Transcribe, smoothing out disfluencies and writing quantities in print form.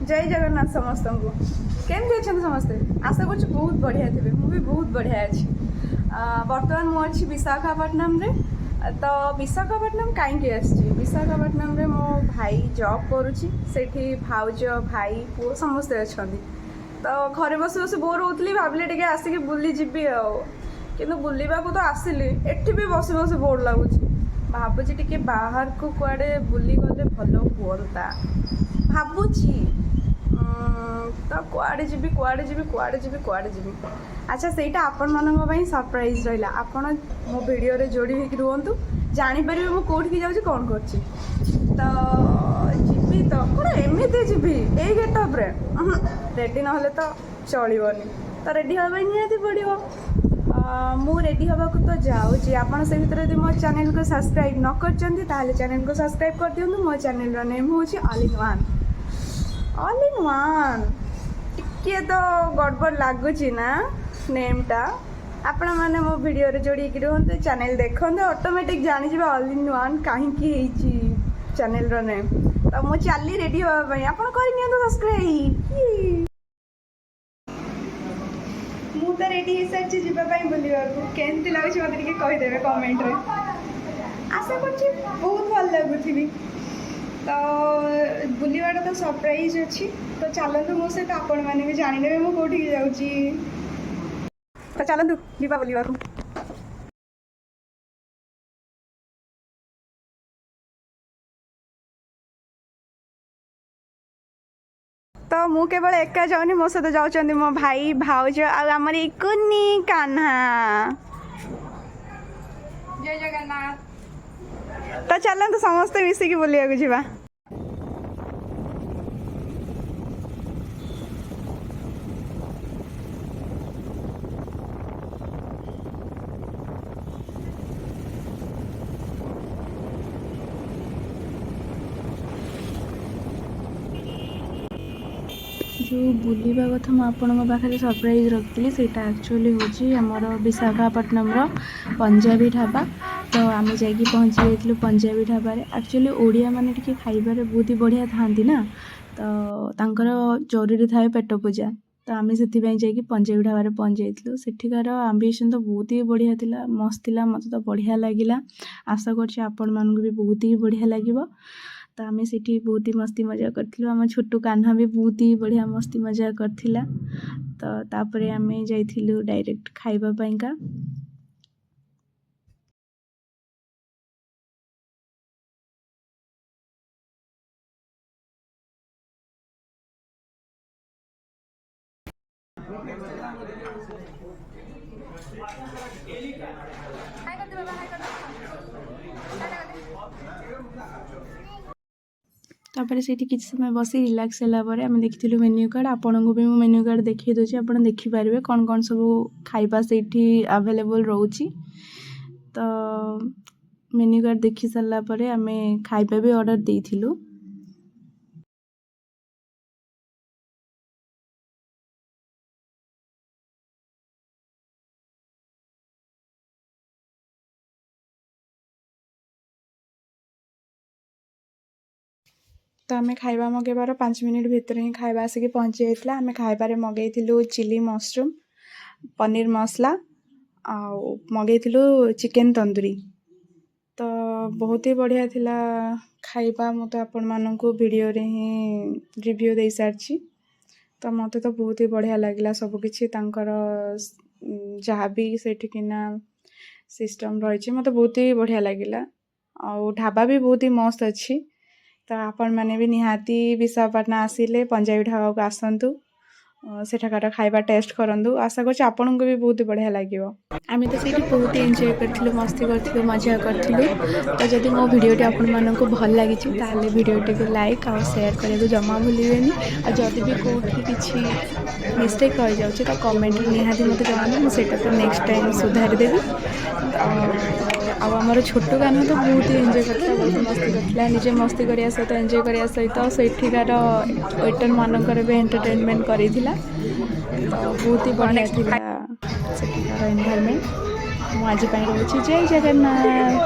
जय जगन्नाथ समस्त को केमती अच्छा समस्ते आशा कर बहुत बढ़िया थे मुझे बहुत बढ़िया अच्छी बर्तमान मुझे विशाखापट्टनम रे तो विशाखापट्टनम कहीं विशाखापट्टनम रे मो भाई जॉब करुँची भाउज भाई पुओ समस्ते अच्छा तो घरे बस बस बोर होती भाविले टे आसिक बुली जीवी किंतु बुलवा को तो आसिली एठी भी बस बस बोर लगुच भावुची टे बाहर को कुआडे बुली गले भल हुआ भावुची तो कुआडे जीवी कुआडे जीवी कुआडे जीवी कुआडे जीवी अच्छा सेटा आपण मानक सरप्राइज रहा आपण मो वीडियो रे जोड़ी होकर रुहतु जापर मु कौटी जाऊँ कौन कर जीवी तो कौन एमती जीवी यही गेटअप्रे रेडी ना तो चलनी तो रेडी हाँ निहाती पड़ो मु रेडी हवा तो जाऊँगी आपड़ से भितर यदि मो चैनल को सब्सक्राइब न कर चैनल को सब्सक्राइब कर दिखाँ मो चैनल नेम हूँ ऑल इन वन टिके तो गड़बड़ लगुच ना नेमटा आपण मैंने मो वीडियो रे जोड़ी रुहतु चैनल देखते ऑटोमेटिक जानी ऑल इन वन कहीं चैनल नेम तो मु चली रेडी हाँपाई आप सब्सक्राइब मु तो रेडी हो सारी जावाई बुलवा केमती लगुच मत कहीदेवे कमेंट रे आशा कर बहुत भल लगुथि तो बुलवाटा तो सरप्राइज अच्छी तो चलतु मो सहित आपण मैंने भी जाने मु कौटी जाऊँगी तो चलतु जीवा बुलवा तो मु केवल एका जाऊनी मो सहित जाऊँ मो भाई भाउज आमर कुन्नी कान्हा जय जगन्नाथ तो चलतु समस्ते मिसिकी बुलिया जीवा जो बुलवा कथा मुझे सरप्राइज रखी से एक्चुअली हूँ आमर विशाखापट्टनम पंजाबी ढाबा तो आम जा पहुँची जाइलु पंजाबी ढाबा एक्चुअली ओडिया माने टिके खाइबार बहुत ही बढ़िया था ना तो तांकर जरूरी थाए पेट पूजा तो आम से जा पंजाबी ढाबा पहुँच जाइलु सेठिकार आम्बिएसन तो बहुत ही बढ़िया थिला मस्त था मत तो बढ़िया लगिला आशा कर आपण मानक भी बहुत ही बढ़िया लगे तो आम से बहुत ही मस्ती मजा करूँ आम छोटू कान्हा भी बहुत ही बढ़िया मस्ती मजा करथिला तो तापरे आम जाइलु डायरेक्ट खाइबा पाइंका तापर से किसी समय बस रिलैक्स है आम देखी मेन्यू कार्ड आपन को भी मेन्यू कार्ड देखी दूसरी आप देखिपारे कौन कौन सब खाइबा से अवेलेबल रोची तो मेन्यू कार्ड देखी सारा पर आम खाइबा भी ऑर्डर देइथिलु तो आम खाइबा मगेबार 5 मिनिट भितर ही खाइबा आसिक पहुँची जाइला आम खाइबार मगेइथिलु चिली मशरूम पनीर मसला आउ मगेइथिलु चिकेन तंदूरी तो बहुत ही बढ़िया थिला खाइबा मत आपण मानकु वीडियो रे ही रिव्यू दे सारछि तो मत तो बहुत ही बढ़िया लगिला सबकिछि तांकर जहाँ भी सेठिकिना सिस्टम रही मत बहुत ही बढ़िया लगिला आउ ढाबा भी बहुत ही मस्त अच्छी तो आपण मैंने भी निहाती विशाखापट्टनम आसिले पंजाबी ढाबा को आसतु सेठाकार खाइबा टेस्ट करूँ आशा कर आपन को भी बहुत बढ़िया लगे आम तो सही बहुत एंजॉय करूँ मस्ती करूँ मजा करूँ तो जब मो भिडियोटी आपण मानक भल लगी ताले भिडियोटी को लाइक और शेयर करने को जमा भूलें और जदि भी कौटी किसी मिस्टेक रही जाऊँगी तो कमेंट निहाती मत जनाना मुझे तो नेक्स्ट टाइम सुधारदेवी आमर छोटू गाना तो बहुत ही एंजॉय करता बहुत मस्ती करता निजे मस्ती करने सहित एंजॉय करने सहित सेठिकार वेटर मानकर भी एंटरटेनमेंट करेला तो बहुत ही बढ़िया था सेठिकार एनवायरनमेंट मुझे रोचे जय जगन्नाथ।